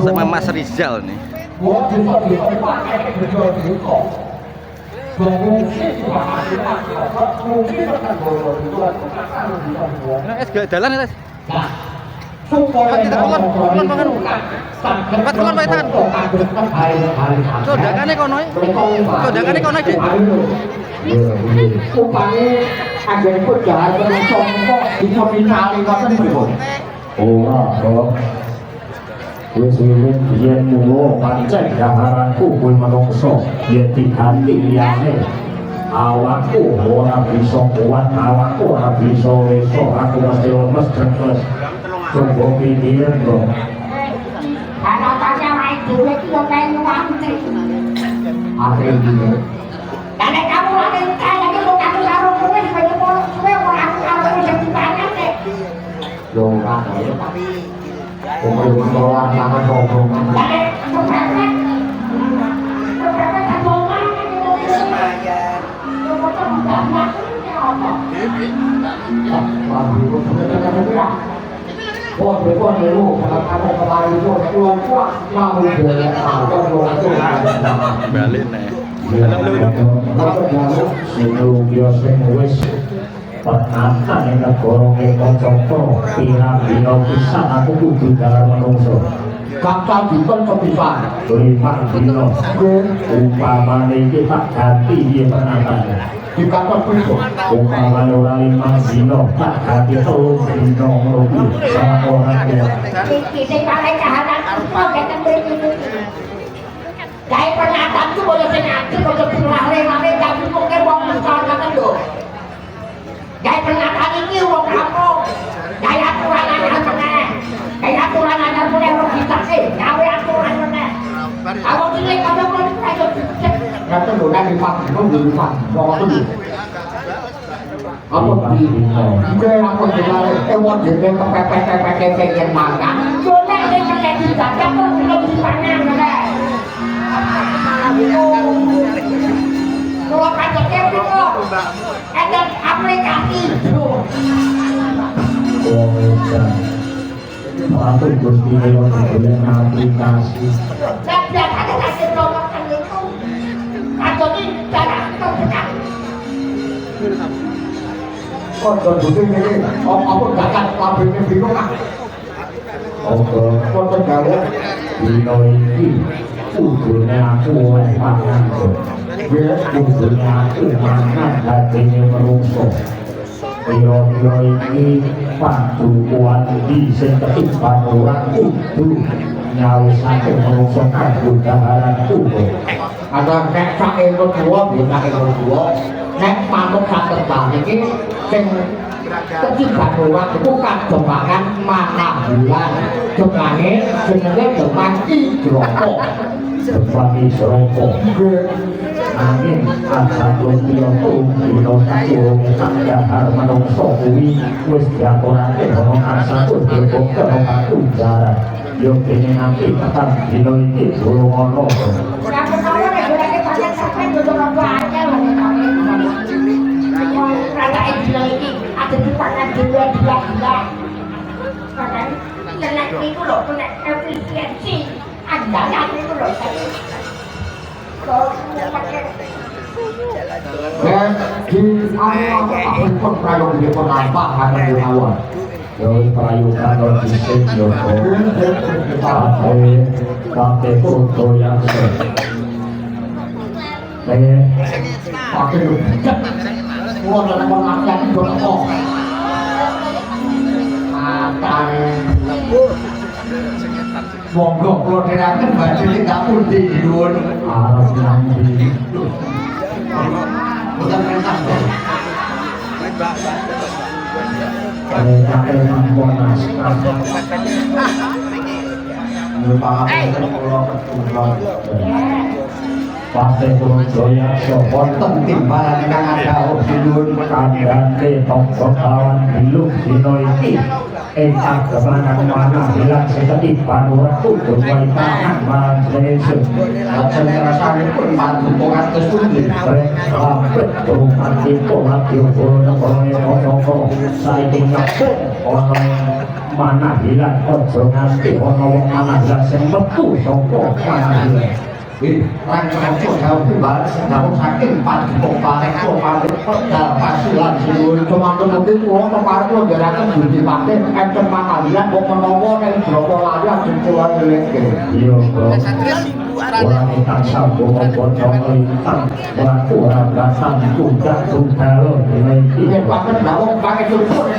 sama Mas Rizal nih. Gak jalan ya, kita kulon banget. Tempat kulon baitan. Sodakane kono. Sodakane kono iki. Upane anggere kok jahat menungso kok bisa minali ngoten pripun? Ora kok. Wis wiwit yen mulu pancen dhaharanku kuwi menungso yen diganti liyane. Awakku ora bisa kuat, awakku ora bisa esuk, aku mesti lemes jengkes. Coba pikir kok. Ana tanya wae dhewe iki yo melu antri. Apa iki? Nek kamu lagi kaya iki kok aku karo kowe kaya kowe ora aku karo kowe sing dipangan nek. Yo ora kaya tapi kowe ora sangat ngomong. Nek sampeyan balik nih. Pertama yang negara kocok pira-pira pisan aku kudu dalam menungso. kakak dipun kepisan Lima dino umpamane iki tak ganti piye penatane. dikatakan pripun? Umpamane ora 5 dino tak ganti 3 dino ngono kuwi sama orang ya. Iki sing paling kahanan apa keten mriki. Gawe pernyataan ku boyo sing ati kok dilare-lare tapi kok wong mesor ngoten lho. Gawe pernyataan iki wong kampung. Gawe aturan anyar meneh. Gawe aturan anyar meneh wong ditake. Gawe aturan meneh. Awak iki kaya kok ayo dicek. Ngoten lho nek dipaksa nggih ngoten lho. Apa di gue aku dengar wong dhewe kepepet-pepet pengen makan. Yo nek nek dijaga kok belum dipangan meneh. Kalau pajaknya itu ada aplikasi Waktu Gusti lewat bulan aplikasi. dan biasanya kasih promokan itu atau ini cara terdekat kok Gusti ini apa gagal pabriknya bingung kan Oke, kok tergawe dino iki kudune aku oleh pangan. Kudune aku mangan dagingnya menungso. Piro-piro iki padukuan iki sing ketimbang ora kudu nyawisake menungso kanggo daharanku. ada nek sak ekor dua bisa ekor dua nek manuk sak terbang iki sing ketimbang orang itu kan jembangan mana bulan jembangane jenenge jembang Idroko Jepang Isroko angin asal Tokyo dino sakurung sakdahar menungso kuwi wis diaturake ana asal Tokyo ana satu jarak yo kene nanti tekan dino iki durung ana ora ketawa nek goleke pancen sampeyan yo ora wae lho rata dino iki ada di tangan dhewe dia kan tenan niku lho nek efisiensi andalan niku lho di awal pun prayogi di penampak ada di awal Yoi prayukan logistik Yoko Pakai foto yang Pakai cek. Gua udah mau ngajak itu kok. Makan. Monggo kalau dirakan baju ini tak putih dulu. Arab nanti Bukan perintah. Kemenangan Monas Merupakan pulau keturunan. Partai Jaya Sopon Penting barang kang ada dulu. Kandang Ketok Sokawan Biluk Dino iki Engkang kemenangan mana bilang seperti panurat untuk waitangan marang Yesus. Lajeng rasane pun mantu pengatus pundi. Rampet perumahan itu hati ukur nongkrong saiki ngapun ono mana bilang ojo nganti ono wong mana bilang sing metu saka mana bilang Rancangan jauh pribadi jauh saking pagi pokoknya pokoknya pasulan siun cuma mungkin uang kemarin lo gerakan budi pakai enten pengadilan mau menowo yang berapa lagi yang jumlah milik iya bro orang ikan sambung maupun ikan pelaku orang datang tunggal tunggal ini pakai daun pakai tumpul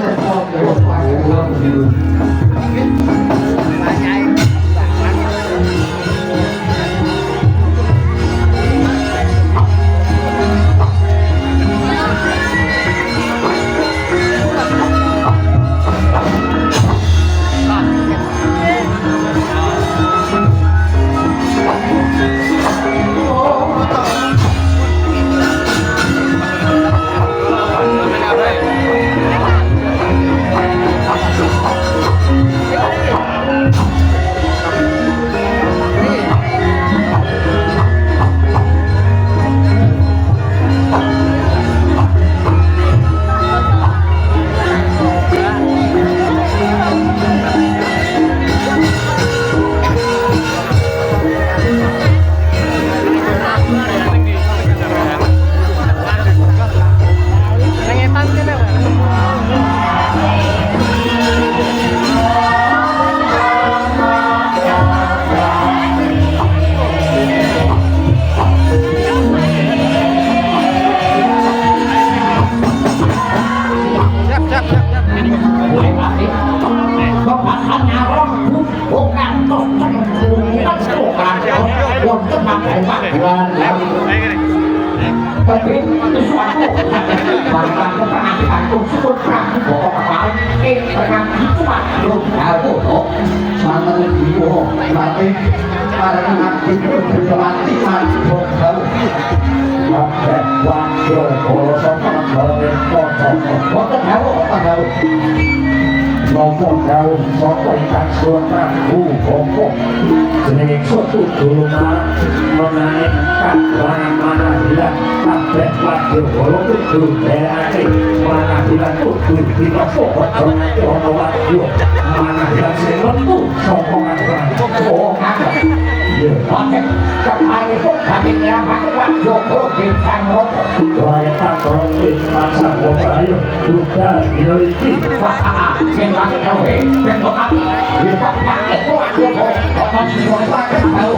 tapi sesuatu bahkan keterangan unsur praksi bahwa kemarin pernah cuma belum tahu kok sama ibu tapi karena itu berlatih masih belum tahu sampai wakil kalau sama balik kok tahu ngomong jauh ngomong ikan suara ngomong jenenge suatu dulu menaikkan mana bilang kabeh wakil kalau itu berarti mana bilang kudu tidak pokok nanti ono wakil mana bilang semetu sokongan oh iya pakai kemarin itu kami pakai wakil kalau kita ngomong saya tak kalau masa ayo juga ini pakai tahu bentuk api kita pakai wakil kalau semua pakai tahu